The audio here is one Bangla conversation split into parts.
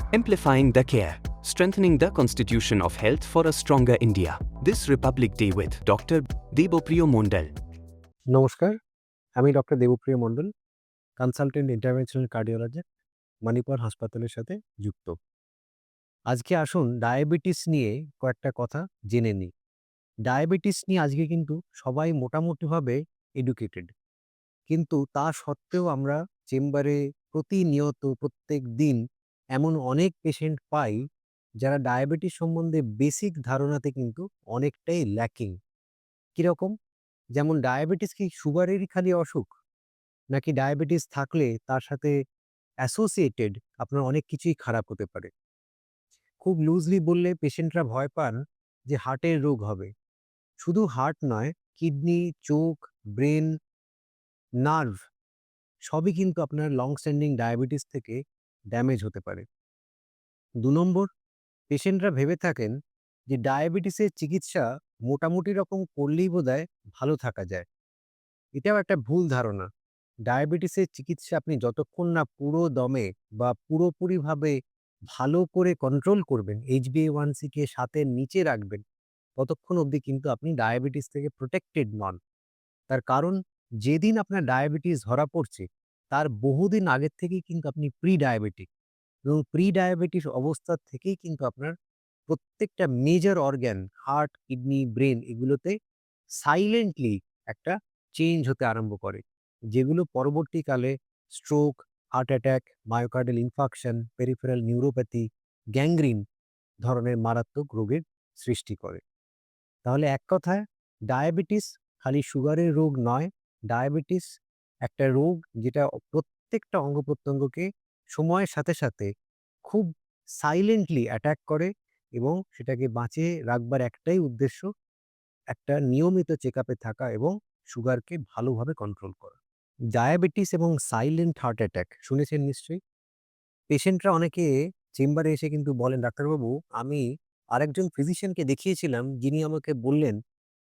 Amplifying the care, strengthening the constitution of health for a stronger India. This Republic Day with Dr. Debopriyo Mondal. নমস্কার, আমি ডক্টর দেবপ্রিয় মণ্ডল, কনসালটেন্ট ইন্টারভেনশনাল কার্ডিওলজিস্ট, মণিপাল হাসপাতালের সাথে যুক্ত। আজকে আসুন ডায়াবেটিস নিয়ে কয়েকটা কথা জেনে নিই। ডায়াবেটিস নিয়ে আজকে কিন্তু সবাই মোটামুটিভাবে এডুকেটেড, কিন্তু তা সত্ত্বেও আমরা চেম্বারে প্রতিনিয়ত প্রত্যেক দিন এমন অনেক পেশেন্ট পাই যারা ডায়াবেটিস সম্বন্ধে বেসিক ধারণাতে কিন্তু অনেকটাই ল্যাকিং। কীরকম? যেমন ডায়াবেটিস কি সুগারেরই খালি অসুখ? নাকি ডায়াবেটিস থাকলে তার সাথে অ্যাসোসিয়েটেড আপনার অনেক কিছুই খারাপ হতে পারে? খুব লুজলি বললে পেশেন্টরা ভয় পান যে হার্টের রোগ হবে। শুধু হার্ট নয়, কিডনি, চোখ, ব্রেন, নার্ভ সবই কিন্তু আপনার লং স্ট্যান্ডিং ডায়াবেটিস থেকে ড্যামেজ হতে পারে। ২ নম্বর, পেশেন্টরা ভেবে থাকেন যে ডায়াবেটিসের চিকিৎসা মোটামুটি রকম করলেই বোধহয় ভালো থাকা যায়। এটাও একটা ভুল ধারণা। ডায়াবেটিসের চিকিৎসা আপনি যতক্ষণ না পুরো দমে বা পুরোপুরিভাবে ভালো করে কন্ট্রোল করবেন, HbA1c কে ৭ এর নিচে রাখবেন, ততক্ষণ অবধি কিন্তু আপনি ডায়াবেটিস থেকে প্রোটেক্টেড নন। তার কারণ, যেদিন আপনার ডায়াবেটিস ধরা পড়ছে তার বহুদিন আগের থেকেই কিন্তু আপনি প্রি ডায়াবেটিক, এবং প্রি ডায়াবেটিস অবস্থা থেকেই কিন্তু আপনার প্রত্যেকটা major organ, heart, kidney, brain এগুলোতে সাইলেন্টলি একটা চেঞ্জ হতে আরম্ভ করে, যেগুলো পরবর্তীকালে stroke, heart attack, myocardial infarction, peripheral neuropathy, gangrene ধরনের মারাত্মক রোগের সৃষ্টি করে। তাহলে এক কথায়, ডায়াবেটিস খালি সুগারের রোগ নয়, ডায়াবেটিস একটা রোগ যেটা প্রত্যেকটা অঙ্গ প্রত্যঙ্গকে সময়ের সাথে সাথে খুব সাইলেন্টলি অ্যাটাক করে, এবং সেটাকে বাঁচিয়ে রাখবার একটাই উদ্দেশ্য, একটা নিয়মিত চেকআপে থাকা এবং সুগারকে ভালোভাবে কন্ট্রোল করা। ডায়াবেটিস এবং সাইলেন্ট হার্ট অ্যাটাক শুনেছেন নিশ্চয়ই? পেশেন্টরা অনেকে চেম্বারে এসে কিন্তু বলেন, ডাক্তারবাবু, আমি আরেকজন ফিজিশিয়ানকে দেখিয়েছিলাম, যিনি আমাকে বললেন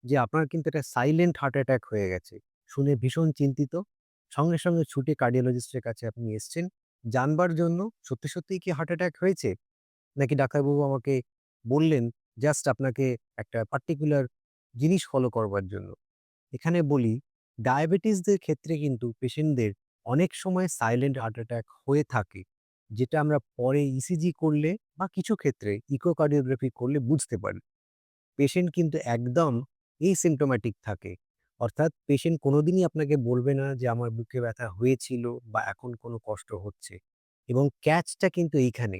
যে আপনার কিন্তু একটা সাইলেন্ট হার্ট অ্যাটাক হয়ে গেছে। শুনে ভীষণ চিন্তিত। সঙ্গে সঙ্গে ছুটে কার্ডিওলজিস্টের কাছে আপনি এসছেন জানবার জন্য সত্যি সত্যিই কি হার্ট অ্যাটাক হয়েছে, নাকি ডাক্তারবাবু আমাকে বললেন জাস্ট আপনাকে একটা পার্টিকুলার জিনিস ফলো করবার জন্য। এখানে বলি, ডায়াবেটিসদের ক্ষেত্রে কিন্তু পেশেন্টদের অনেক সময় সাইলেন্ট হার্ট অ্যাটাক হয়ে থাকে, যেটা আমরা পরে ইসিজি করলে বা কিছু ক্ষেত্রে ইকোকার্ডিওগ্রাফি করলে বুঝতে পারি। পেশেন্ট কিন্তু একদম এসিম্পটোম্যাটিক থাকে। অর্থাৎ পেশেন্ট কোনোদিনই আপনাকে বলবে না যে আমার বুকে ব্যথা হয়েছিল বা এখন কোনো কষ্ট হচ্ছে। এবং ক্যাচটা কিন্তু এইখানে।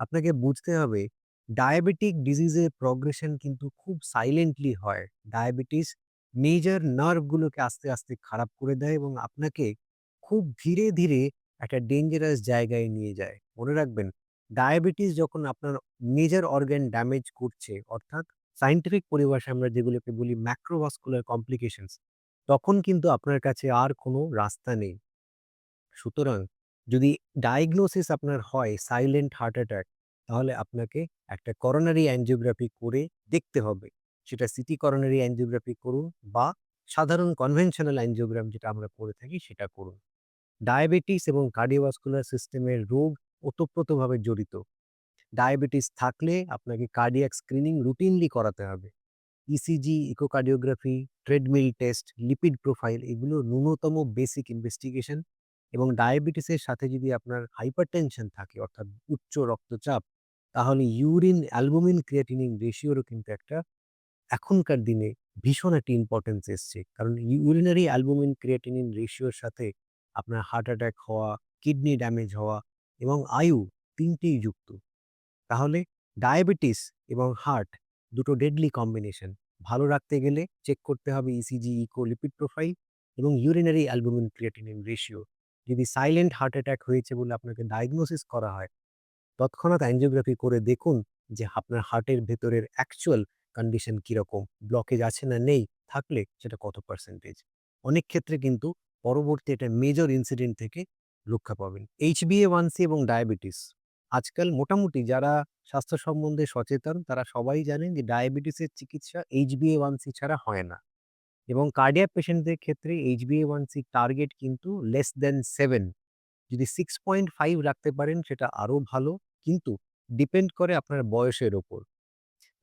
আপনাকে বুঝতে হবে, ডায়াবেটিক ডিজিজের প্রগ্রেশন কিন্তু খুব সাইলেন্টলি হয়। ডায়াবেটিস মেজর নার্ভগুলোকে আস্তে আস্তে খারাপ করে দেয় এবং আপনাকে খুব ধীরে ধীরে একটা ডেঞ্জারাস জায়গায় নিয়ে যায়। মনে রাখবেন, ডায়াবেটিস যখন আপনার মেজর অর্গান ড্যামেজ করছে, অর্থাৎ সায়েন্টিফিক পরিভাষায় আমরা যেগুলোকে বলি ম্যাক্রোভাস্কুলার কমপ্লিকেশনস, তখন কিন্তু আপনার কাছে আর কোনো রাস্তা নেই। সুতরাং যদি ডায়াগনোসিস আপনার হয় সাইলেন্ট হার্ট অ্যাটাক, তাহলে আপনাকে একটা করোনারি অ্যাঞ্জিওগ্রাফি করে দেখতে হবে। সেটা সিটি করোনারি অ্যাঞ্জিওগ্রাফি করুন বা সাধারণ কনভেনশনাল অ্যাঞ্জিওগ্রাম যেটা আমরা করে থাকি সেটা করুন। ডায়াবেটিস এবং কার্ডিওভাস্কুলার সিস্টেমের রোগ ওতপ্রোতভাবে জড়িত। ডায়াবেটিস থাকলে আপনাকে কার্ডিয়াক স্ক্রিনিং রুটিনলি করাতে হবে। ECG, echocardiography, treadmill test, lipid profile এগুলো ন্যূনতম বেসিক ইনভেস্টিগেশন। এবং ডায়াবেটিসের সাথে যদি আপনার হাইপারটেনশন থাকে, অর্থাৎ উচ্চ রক্তচাপ, তাহলে ইউরিন অ্যালবুমিন ক্রিয়েটিনিন রেশিওরও কিন্তু একটা এখনকার দিনে ভীষণ একটা ইম্পর্টেন্স এসছে। কারণ ইউরিনারি অ্যালবুমিন ক্রিয়েটিনিন রেশিওর সাথে আপনার হার্ট অ্যাটাক হওয়া, কিডনি ড্যামেজ হওয়া এবং আয়ু ৩ টেই যুক্ত। তাহলে ডায়াবেটিস এবং হার্ট দুটো ডেডলি কম্বিনেশন। ভালো রাখতে গেলে চেক করতে হবে ইসিজি, ইকো, লিপিড প্রোফাইল এবং ইউরিনারি অ্যালবুমিন ক্রিয়েটিনিন রেশিও। যদি সাইলেন্ট হার্ট অ্যাটাক হয়েছে বলে আপনাকে ডায়াগনোসিস করা হয়, তৎক্ষণাৎ অ্যাঞ্জিওগ্রাফি করে দেখুন যে আপনার হার্টের ভেতরের অ্যাকচুয়াল কন্ডিশন কিরকম, ব্লকেজ আছে না নেই, থাকলে সেটা কত পার্সেন্টেজ। অনেক ক্ষেত্রে কিন্তু পরবর্তী একটা মেজর ইনসিডেন্ট থেকে রক্ষা পাবেন। HbA1c এবং ডায়াবেটিস, আজকাল মোটামুটি যারা স্বাস্থ্য সম্বন্ধে সচেতন তারা সবাই জানেন যে ডায়াবেটিসের চিকিৎসা HbA1c ছাড়া হয় না, এবং কার্ডিয়াক পেশেন্টদের ক্ষেত্রে HbA1c টার্গেট কিন্তু লেস দ্যান 7। যদি 6.5 রাখতে পারেন সেটা আরও ভালো। কিন্তু ডিপেন্ড করে আপনার বয়সের ওপর।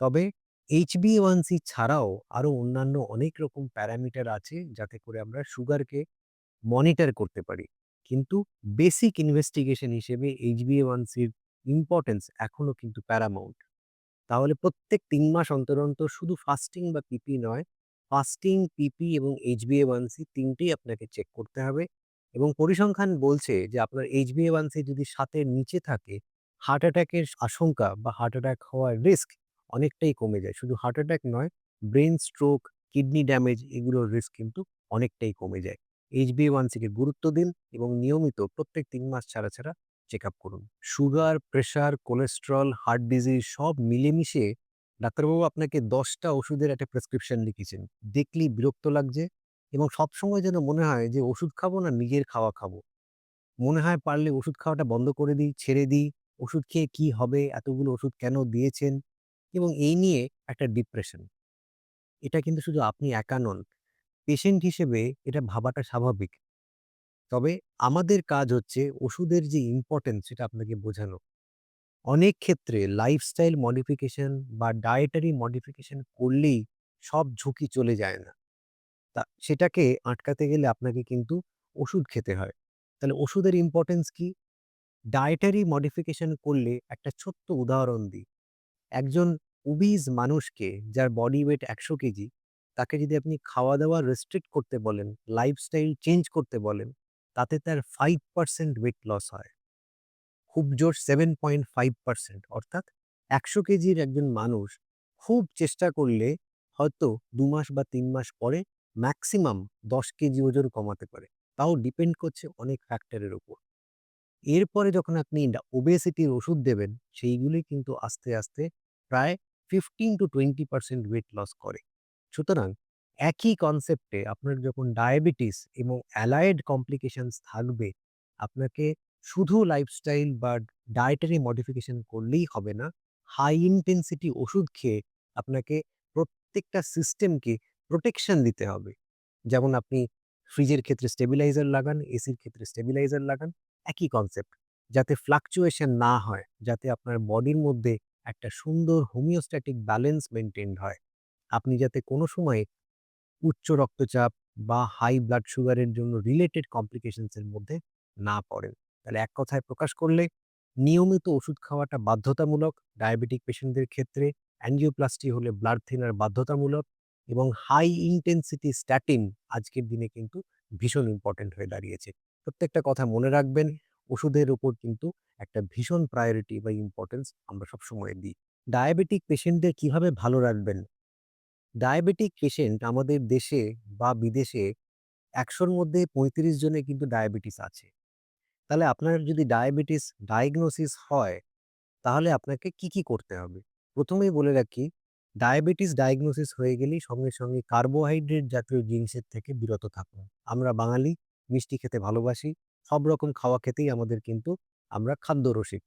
তবে HbA1c ছাড়াও আরো অন্যান্য অনেক রকম প্যারামিটার আছে যাতে করে আমরা সুগারকে মনিটর করতে পারি। কিন্তু বেসিক ইনভেস্টিগেশন হিসেবে HbA1cর ইম্পোর্টেন্স এখনো কিন্তু প্যারামাউন্ট। তাহলে প্রত্যেক ৩ মাস অন্তর, অন্তর শুধু ফাস্টিং বা পিপি নয়, ফাস্টিং, পিপি এবং HbA1c ৩ টেই আপনাকে চেক করতে হবে এবং পরিসংখ্যান বলছে যে আপনার HbA1c যদি ৭ এর নিচে থাকে, হার্ট অ্যাটাকের আশঙ্কা বা হার্ট অ্যাটাক হওয়ার রিস্ক অনেকটাই কমে যায়। শুধু হার্ট অ্যাটাক নয়, ব্রেইন স্ট্রোক, কিডনি ড্যামেজ এগুলোর রিস্ক কিন্তু অনেকটাই কমে যায়। HbA1c কে গুরুত্ব দিন এবং নিয়মিত প্রত্যেক ৩ মাস ছাড়া, ছাড়া চেকআপ করুন। Sugar, pressure, cholesterol, heart disease সব মিলেমিশে ডাক্তারবাবু আপনাকে ১০ টা ওষুধের একটা প্রেসক্রিপশন লিখেছেন। দেখলেই বিরক্ত লাগছে এবং সবসময় যেন মনে হয় যে ওষুধ খাবো না নিজের খাওয়া খাবো। মনে হয় পারলে ওষুধ খাওয়াটা বন্ধ করে দিই, ছেড়ে দিই। ওষুধ খেয়ে কি হবে? এতগুলো ওষুধ কেন দিয়েছেন? এবং এই নিয়ে একটা ডিপ্রেশন। এটা কিন্তু শুধু আপনি একা নন। পেশেন্ট হিসেবে এটা ভাবাটা স্বাভাবিক। তবে আমাদের কাজ হচ্ছে ওষুধের যে ইম্পোর্টেন্স সেটা আপনাকে বোঝানো। অনেক ক্ষেত্রে লাইফস্টাইল মডিফিকেশন বা ডায়েটারি মডিফিকেশন করলেই সব ঝুঁকি চলে যায় না। সেটাকে আটকাতে গেলে আপনাকে কিন্তু ওষুধ খেতে হয়। তাহলে ওষুধের ইম্পোর্টেন্স কি? ডায়েটারি মডিফিকেশন করলে একটা ছোট্ট উদাহরণ দিই। একজন ওবিজ মানুষকে যার বডি ওয়েট ১০০ কেজি, তাকে যদি আপনি খাওয়া-দাওয়া রেস্ট্রিক্ট করতে বলেন, লাইফস্টাইল চেঞ্জ করতে বলেন, তাতে তার 5% ওয়েট লস হয়। খুব জোর 7.5% অর্থাৎ ১০০ কেজির একজন মানুষ খুব চেষ্টা করলে হয়তো ২ মাস বা ৩ মাস পরে ম্যাক্সিমাম ১০ কেজি ওজন কমাতে পারে। তাও ডিপেন্ড করছে অনেক ফ্যাক্টরের উপর। এরপরে যখন আপনি ওবেসিটির ওষুধ দেবেন, সেইগুলি কিন্তু আস্তে, আস্তে প্রায় 15-20% ওয়েট লস করে। সুতরাং একই কনসেপ্টে আপনার যখন ডায়াবেটিস এবং অ্যালায়েড কমপ্লিকেশনস থাকবে, আপনাকে শুধু লাইফস্টাইল বা ডায়েটারি মডিফিকেশন করলেই হবে না। হাই ইনটেনসিটি ওষুধ খেয়ে আপনাকে প্রত্যেকটা সিস্টেমকে প্রোটেকশন দিতে হবে। যেমন আপনি ফ্রিজের ক্ষেত্রে স্টেবিলাইজার লাগান, এসির ক্ষেত্রে স্টেবিলাইজার লাগান, একই কনসেপ্ট। যাতে ফ্লাকচুয়েশন না হয়, যাতে আপনার বডির মধ্যে একটা সুন্দর হোমিওস্ট্যাটিক ব্যালেন্স মেইনটেইনড হয়। আপনি যাতে কোনো সময়ে উচ্চ রক্তচাপ বা হাই ব্লাড সুগারের জন্য রিলেটেড কমপ্লিকেশনস এর মধ্যে না পড়েন। তাহলে এক কথায় প্রকাশ করলে নিয়মিত ওষুধ খাওয়াটা বাধ্যতামূলক ডায়াবেটিক পেশেন্টদের ক্ষেত্রে, অ্যাঞ্জিওপ্লাস্টি হলে ব্লাড থিনার বাধ্যতামূলক এবং হাই ইনটেনসিটি স্ট্যাটিন আজকের দিনে কিন্তু ভীষণ ইম্পোর্টেন্ট হয়ে দাঁড়িয়েছে। প্রত্যেকটা কথা মনে রাখবেন, ওষুধের উপর কিন্তু একটা ভীষণ প্রায়োরিটি বা ইম্পোর্টেন্স আমরা সবসময় দিই। ডায়াবেটিক পেশেন্টদের কিভাবে ভালো রাখবেন? ডায়াবেটিক পেশেন্ট আমাদের দেশে বা বিদেশে ১০০ র মধ্যে ৩৫ জনের কিন্তু ডায়াবেটিস আছে। তাহলে আপনার যদি ডায়াবেটিস ডায়াগনোসিস হয়, তাহলে আপনাকে কি করতে হবে? ১ম এই বলে রাখি, ডায়াবেটিস ডায়াগনোসিস হয়ে গেলেই সঙ্গে, সঙ্গে কার্বোহাইড্রেট জাতীয় জিনিসের থেকে বিরত থাকুন। আমরা বাঙালি মিষ্টি খেতে ভালোবাসি। সব রকম খাওয়া খেতেই আমাদের কিন্তু আমরা খাদ্যরসিক।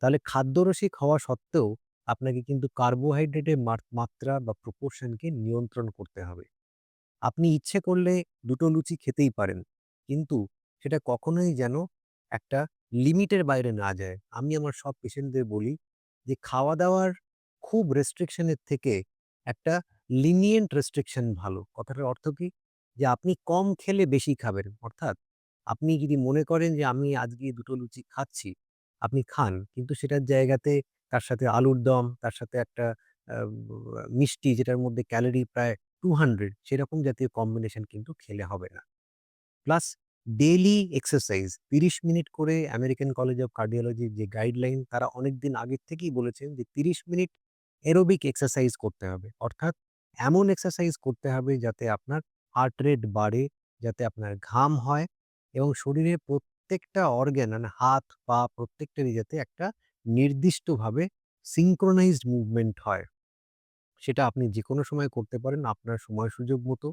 তাহলে খাদ্যরসিক হওয়া সত্ত্বেও আপনাকে কিন্তু কার্বোহাইড্রেটের মাত্রা বা প্রপোর্শনকে নিয়ন্ত্রণ করতে হবে। আপনি ইচ্ছে করলে ২ টো লুচি খেতেই পারেন। কিন্তু সেটা কখনোই যেন একটা লিমিটের বাইরে না যায়। আমি আমার সব পেশেন্টদের বলি যে খাওয়া-দাওয়ার খুব রেস্ট্রিকশন এর থেকে একটা লিনিয়েন্ট রেস্ট্রিকশন ভালো। কথাটার অর্থ কি? যে আপনি কম খেলে বেশি খাবেন। অর্থাৎ আপনি যদি মনে করেন যে আমি আজকে ২ টো লুচি খাচ্ছি, আপনি খান। কিন্তু সেটার জায়গাতে তার সাথে আলুর দম, তার সাথে একটা আ মিষ্টি যেটার মধ্যে ক্যালোরি প্রায় 200 সেরকম জাতীয় কম্বিনেশন কিন্তু খেলে হবে না। প্লাস ডেইলি এক্সারসাইজ ৩০ মিনিট করে আমেরিকান কলেজ অফ কার্ডিওলজির যে গাইডলাইন তারা অনেকদিন আগের থেকেই বলেছেন যে ৩০ মিনিট অ্যারোবিক এক্সারসাইজ করতে হবে। অর্থাৎ এমন এক্সারসাইজ করতে হবে যাতে আপনার হার্ট রেট বাড়ে, যাতে আপনার ঘাম হয় এবং শরীরের প্রত্যেকটা অর্গান মানে হাত, পা প্রত্যেকটারই যাতে একটা নির্দিষ্টভাবে সিনক্রোনাইজড মুভমেন্ট হয়। সেটা আপনি যেকোনো সময় করতে পারেন আপনার সময় সুযোগ মতো।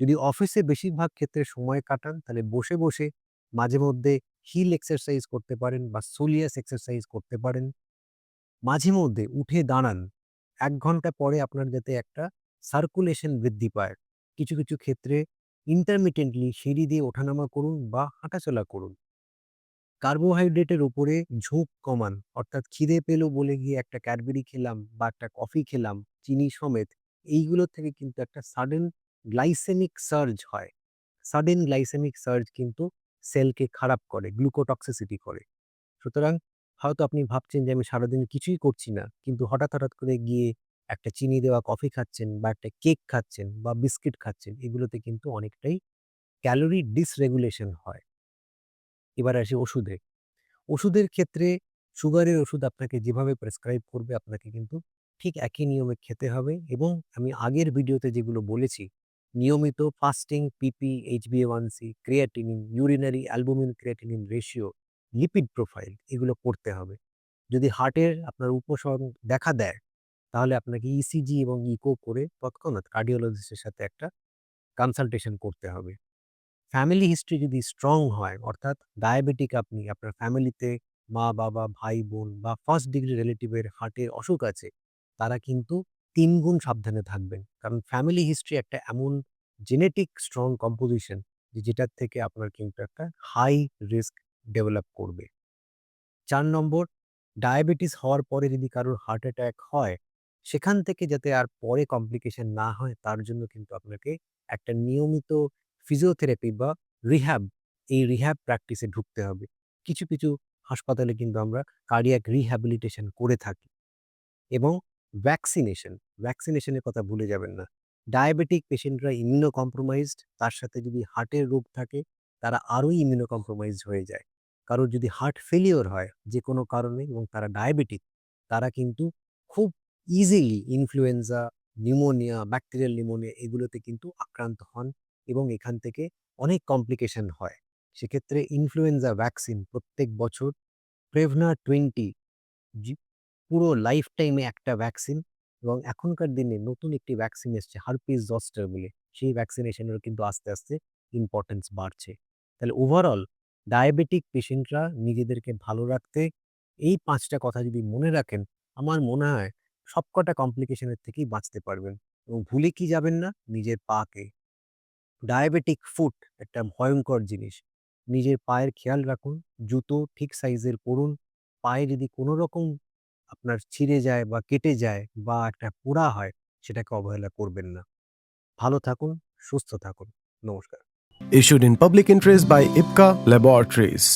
যদি অফিসে বেশিরভাগ ক্ষেত্রে সময় কাটান তাহলে বসে, বসে মাঝে মধ্যে হিল এক্সারসাইজ করতে পারেন বা সোলিয়াস এক্সারসাইজ করতে পারেন। মাঝে মধ্যে উঠে দাঁড়ান। ১ ঘন্টা পরে আপনার যাতে একটা সার্কুলেশন বৃদ্ধি পায়। কিছু, কিছু ক্ষেত্রে ইন্টারমিটেন্টলি সিঁড়ি দিয়ে ওঠানামা করুন বা হাঁটাচলা করুন। কার্বোহাইড্রেটের উপরে ঝোঁক কমান, অর্থাৎ খিদে পেলো বলে গিয়ে একটা ক্যাডবেরি খেলাম বা একটা কফি খেলাম চিনি সমেত, এইগুলো থেকে কিন্তু একটা সাডেন গ্লাইসেমিক সার্জ হয়। সাডেন গ্লাইসেমিক সার্জ কিন্তু সেলকে খারাপ করে, গ্লুকোটক্সিসিটি করে। সুতরাং হয়তো আপনি ভাবছেন যে আমি সারাদিন কিছুই করছি না, কিন্তু হঠাৎ করে গিয়ে একটা চিনি দেওয়া কফি খাচ্ছেন বা একটা কেক খাচ্ছেন বা বিস্কিট খাচ্ছেন, এগুলোতে কিন্তু অনেকটাই ক্যালোরি ডিসরেগুলেশন হয়। এবার আসি ওষুধে। ওষুধের ক্ষেত্রে সুগারের ওষুধ আপনাকে যেভাবে প্রেসক্রাইব করবে আপনাকে কিন্তু ঠিক একই নিয়মে খেতে হবে, এবং আমি আগের ভিডিওতে যেগুলো বলেছি, নিয়মিত ফাস্টিং, পিপি, HbA1c, creatinine, urinary albumin creatinine ratio, lipid profile, এগুলো করতে হবে। যদি হার্টের আপনার উপসর্গ দেখা দেয়, তাহলে আপনাকে ইসিজি এবং ইকো করে তৎক্ষণাৎ কার্ডিওলজিস্টের সাথে একটা কনসালটেশন করতে হবে। ফ্যামিলি হিস্ট্রি যদি স্ট্রং হয়, অর্থাৎ ডায়াবেটিক আপনি, আপনার ফ্যামিলিতে মা-বাবা, ভাই-বোন বা ফার্স্ট ডিগ্রি রিলেটিভের হার্টের অসুখ আছে, তারা কিন্তু ৩ গুণ সাবধানে থাকবেন। কারণ ফ্যামিলি হিস্ট্রি একটা এমন জেনেটিক স্ট্রং কম্পোজিশন যেটার থেকে আপনার কিন্তু একটা হাই রিস্ক ডেভেলপ করবে। ৪ নম্বর, ডায়াবেটিস হওয়ার পরে যদি কারোর হার্ট অ্যাটাক হয়, সেখান থেকে যাতে আর পরে কমপ্লিকেশন না হয় তার জন্য কিন্তু আপনাকে একটা নিয়মিত ফিজিওথেরাপি বা রিহ্যাব, এই রিহ্যাব প্র্যাকটিসে ঢুকতে হবে। কিছু হাসপাতালে কিন্তু আমরা কার্ডিয়াক রিহ্যাবিলিটেশন করে থাকি। এবং ভ্যাকসিনেশনের কথা ভুলে যাবেন না। ডায়াবেটিক পেশেন্টরা ইমিউনো কম্প্রোমাইজড, তার সাথে যদি হার্টের রোগ থাকে তারা আরোই ইমিউনো কম্প্রোমাইজড হয়ে যায়। কারোর যদি হার্ট ফেলিওর হয় যে কোনো কারণে এবং তারা ডায়াবেটিক, তারা কিন্তু খুব easily influenza, pneumonia, bacterial pneumonia এগুলোতে কিন্তু আক্রান্ত হন এবং এখান থেকে অনেক কমপ্লিকেশন হয়। সেক্ষেত্রে ইনফ্লুয়েঞ্জা ভ্যাকসিন প্রত্যেক বছর প্রেভনা 20 জি পুরো লাইফ টাইমে একটা ভ্যাকসিন, এবং এখনকার দিনে নতুন একটি ভ্যাকসিন এসছে হারপিস জস্টার বলে, সেই ভ্যাকসিনেশনেরও কিন্তু আস্তে আস্তে ইম্পর্টেন্স বাড়ছে। তাহলে ওভারঅল ডায়াবেটিক পেশেন্টরা নিজেদেরকে ভালো রাখতে এই ৫টা কথা যদি মনে রাখেন, আমার মনে হয় সবকটা কমপ্লিকেশনের থেকেই বাঁচতে পারবেন। এবং ভুলে কি যাবেন না, নিজের পাকে। ডায়াবেটিক ফুট একটা ভয়ঙ্কর জিনিস। নিজের পায়ের খেয়াল রাখুন, জুতো ঠিক সাইজের পরুন। পায়ে যদি কোনো রকম আপনার ছিঁড়ে যায় বা কেটে যায় বা একটা পোড়া হয়, সেটাকে অবহেলা করবেন না। ভালো থাকুন, সুস্থ থাকুন। নমস্কার। Issued in public interest by IPCA Laboratories.